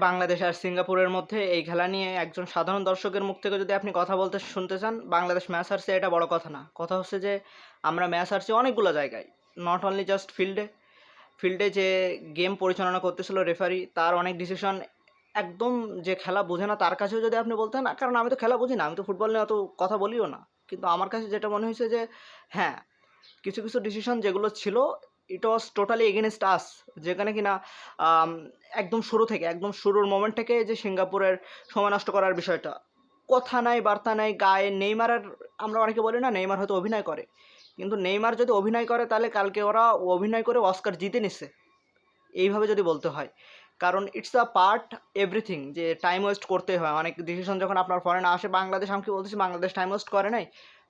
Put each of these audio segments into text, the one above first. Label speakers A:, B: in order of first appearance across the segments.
A: বাংলাদেশ আর সিঙ্গাপুরের মধ্যে এই খেলা নিয়ে একজন সাধারণ দর্শকের মুখ থেকে যদি আপনি কথা বলতে শুনতে চান, বাংলাদেশ ম্যাচ হারছে এটা বড় কথা না। কথা হচ্ছে যে আমরা ম্যাচ হারছি অনেকগুলো জায়গায়। নট অনলি জাস্ট ফিল্ডে। ফিল্ডে যে গেম পরিচালনা করতেছিল রেফারি, তার অনেক ডিসিশন একদম যে খেলা বোঝে না তার কাছেও যদি আপনি বলতেন না, কারণ আমি তো খেলা বুঝি না, আমি তো ফুটবল নিয়ে অত কথা বলিও না। কিন্তু আমার কাছে যেটা মনে হয়েছে যে হ্যাঁ, কিছু কিছু ডিসিশন যেগুলো ছিল ইট ওয়াজ টোটালি এগেনস্ট আস, যেখানে কিনা আম, একদম শুরু থেকে একদম শুরুর মোমেন্ট থেকে যে সিঙ্গাপুরের সময় নষ্ট করার বিষয়টা, কথা নাই বার্তা নাই গায়ে নেইমারের, আমরা অনেকে বলি না নেইমার হয়তো অভিনয় করে, কিন্তু নেইমার যদি অভিনয় করে তাহলে কালকে ওরা অভিনয় করে অস্কার জিতে নিচ্ছে, এইভাবে যদি বলতে হয়। কারণ ইটস আ পার্ট এভরিথিং, যে টাইম ওয়েস্ট করতে হয় অনেক ডিসিশন যখন আপনার ফরেনে আসে। বাংলাদেশ, আমি কি বলতেছি বাংলাদেশ টাইম ওয়েস্ট করে নাই,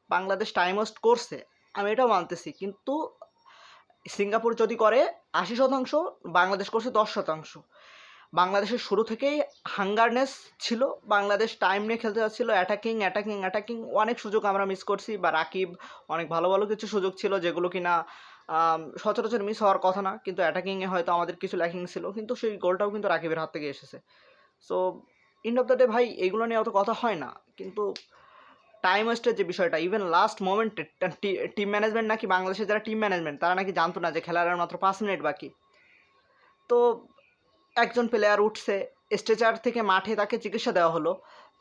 A: বাংলাদেশ টাইম ওয়েস্ট করছে, আমি এটাও মানতেছি। কিন্তু সিঙ্গাপুর যদি করে ৮০%, বাংলাদেশ করছে ১০%। বাংলাদেশের শুরু থেকেই হাঙ্গারনেস ছিল, বাংলাদেশ টাইম নিয়ে খেলতে যাচ্ছিল, অ্যাটাকিং অ্যাটাকিং অ্যাটাকিং, অনেক সুযোগ আমরা মিস করছি। বা রাকিব অনেক ভালো ভালো কিছু সুযোগ ছিল যেগুলো কিনা সচরাচর মিস হওয়ার কথা না, কিন্তু অ্যাটাকিংয়ে হয়তো আমাদের কিছু ল্যাকিং ছিল, কিন্তু সেই গোলটাও কিন্তু রাকিবের হাত থেকে এসেছে। So end of the day ভাই, এইগুলো নিয়ে অত কথা হয় না। কিন্তু টাইম ওয়েস্টের যে বিষয়টা, ইভেন লাস্ট মোমেন্টে টিম ম্যানেজমেন্ট নাকি, বাংলাদেশের যারা টিম ম্যানেজমেন্ট তারা নাকি জানতো না যে খেলার আর মাত্র 5 মিনিট বাকি। তো একজন প্লেয়ার উঠছে, স্ট্রেচার থেকে মাঠে তাকে চিকিৎসা দেওয়া হলো,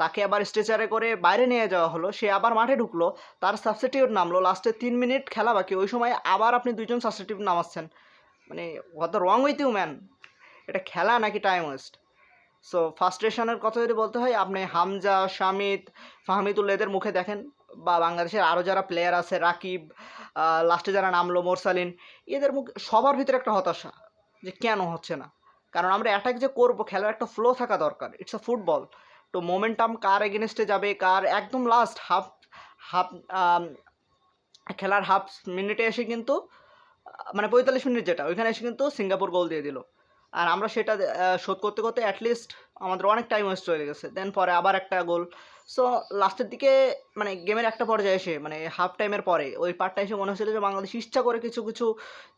A: তাকে আবার স্ট্রেচারে করে বাইরে নিয়ে যাওয়া হলো, সে আবার মাঠে ঢুকলো, তার সাবস্টিটিউট নামলো, লাস্টে 3 মিনিট খেলা বাকি, ওই সময় আবার আপনি দুইজন সাবস্টিটিউট নামাচ্ছেন। মানে what the wrong with you man? এটা খেলা নাকি টাইম ওয়েস্ট? সো ফার্স্ট্রেশনের কথা যদি বলতে হয়, আপনি হামজা, শামিত, ফাহমিদুল এদের মুখে দেখেন, বা বাংলাদেশের আরও যারা প্লেয়ার আছে, রাকিব, লাস্টে যারা নামলো, মোরসালিন, এদের মুখ সবার ভিতরে একটা হতাশা যে কেন হচ্ছে না। কারণ আমরা অ্যাটাক যে করবো, খেলার একটা ফ্লো থাকা দরকার, ইটস আ ফুটবল। তো মোমেন্টাম কার এগেনস্টে যাবে, কার একদম লাস্ট হাফ হাফ খেলার হাফ মিনিটে এসে কিন্তু মানে 45 মিনিট যেটা, ওইখানে এসে কিন্তু সিঙ্গাপুর গোল দিয়ে দিল। আর আমরা সেটা শোধ করতে করতে অ্যাটলিস্ট আমাদের অনেক টাইম ওয়েস্ট হয়ে গেছে। দেন পরে আবার একটা গোল। সো লাস্টের দিকে মানে গেমের একটা পর্যায়ে এসে, মানে হাফ টাইমের পরে ওই পার্টটা এসে মনে হচ্ছিল যে বাংলাদেশ ইচ্ছা করে কিছু কিছু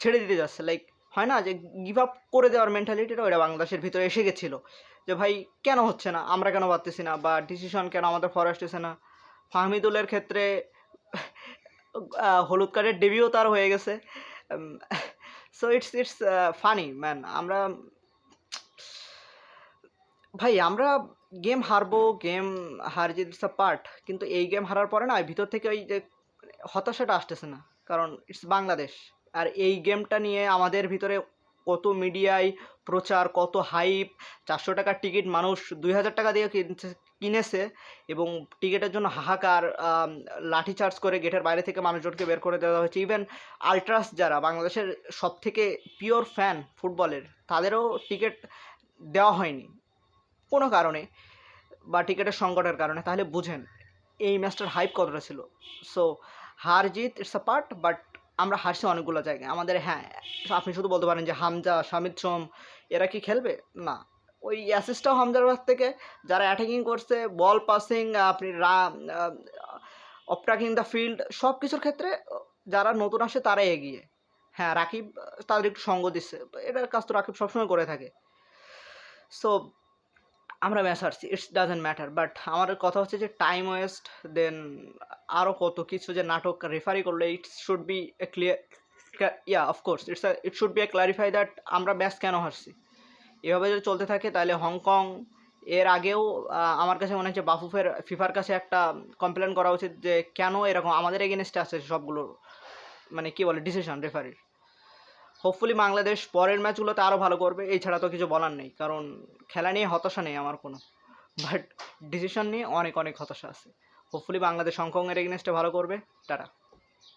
A: ছেড়ে দিতে যাচ্ছে, লাইক হয় না যে গিভ আপ করে দেওয়ার মেন্টালিটিটা, ওইটা বাংলাদেশের ভিতরে এসে গেছিলো। যে ভাই কেন হচ্ছে না, আমরা কেন পারতেছি না, বা ডিসিশন কেন আমাদের ফর আসতেছে না। ফাহমিদুলের ক্ষেত্রে হলুদ কার্ডের ডেবিউ তার হয়ে গেছে। So it's funny man. আমরা ভাই, আমরা গেম হারবো, গেম হার জিত ইটস আ পার্ট, কিন্তু এই গেম হারার পরে না ভিতর থেকে ওই যে হতাশাটা আসতেছে না। কারণ ইটস বাংলাদেশ। আর এই গেমটা নিয়ে আমাদের ভিতরে কত মিডিয়ায় প্রচার, কত হাইপ, 400 টাকার টিকিট মানুষ 2000 টাকা দিয়ে কিনেছে, এবং টিকিটের জন্য হাহাকার, লাঠিচার্জ করে গেটের বাইরে থেকে মানুষজনকে বের করে দেওয়া হয়েছে। ইভেন আলট্রাস যারা বাংলাদেশের সব থেকে পিওর ফ্যান ফুটবলের, তাদেরও টিকিট দেওয়া হয়নি কোনো কারণে, বা টিকিটের সংকটের কারণে। তাহলে বুঝেন এই ম্যাচটার হাইপ কতটা ছিল। সো হার জিত ইটস আ পার্ট, বাট আমরা হারছি অনেকগুলো জায়গায় আমাদের। হ্যাঁ, আপনি শুধু বলতে পারেন যে হামজা, শামিদ সোম এরা কি খেলবে না, ওই অ্যাসিস্টটাও হামজার কাছ থেকে, যারা অ্যাটাকিং করছে, বল পাসিং, আপনি অপটাকিং দ্য ফিল্ড, সব কিছুর ক্ষেত্রে যারা নতুন আসে তারাই এগিয়ে। হ্যাঁ, রাকিব তাদের একটু সঙ্গ দিচ্ছে, এটার কাজ তো রাকিব সবসময় করে থাকে। সো আমরা ম্যাচ হারছি, ইটস ডাজেন্ট ম্যাটার, বাট আমার কথা হচ্ছে যে টাইম ওয়েস্ট, দেন আরও কত কিছু যে নাটক রেফারি করলে, it should B A clear, yeah of course it should B A clarify that আমরা ম্যাচ কেন হারছি। এভাবে যদি চলতে থাকে তাহলে হংকং, এর আগেও আমার কাছে মনে হচ্ছে বাফুফের ফিফার কাছে একটা কমপ্লেন করা উচিত যে কেন এরকম আমাদের এগেনস্টে আছে সবগুলো, মানে কী বলে, ডিসিশন রেফারির। হোপফুলি বাংলাদেশ পরের ম্যাচগুলোতে আরও ভালো করবে, এছাড়া তো কিছু বলার নেই। কারণ খেলা নিয়ে হতাশা নেই আমার কোনো, বাট ডিসিশন নিয়ে অনেক অনেক হতাশা আছে। হোপফুলি বাংলাদেশ হংকংয়ের এগেনস্টে ভালো করবে। টাটা।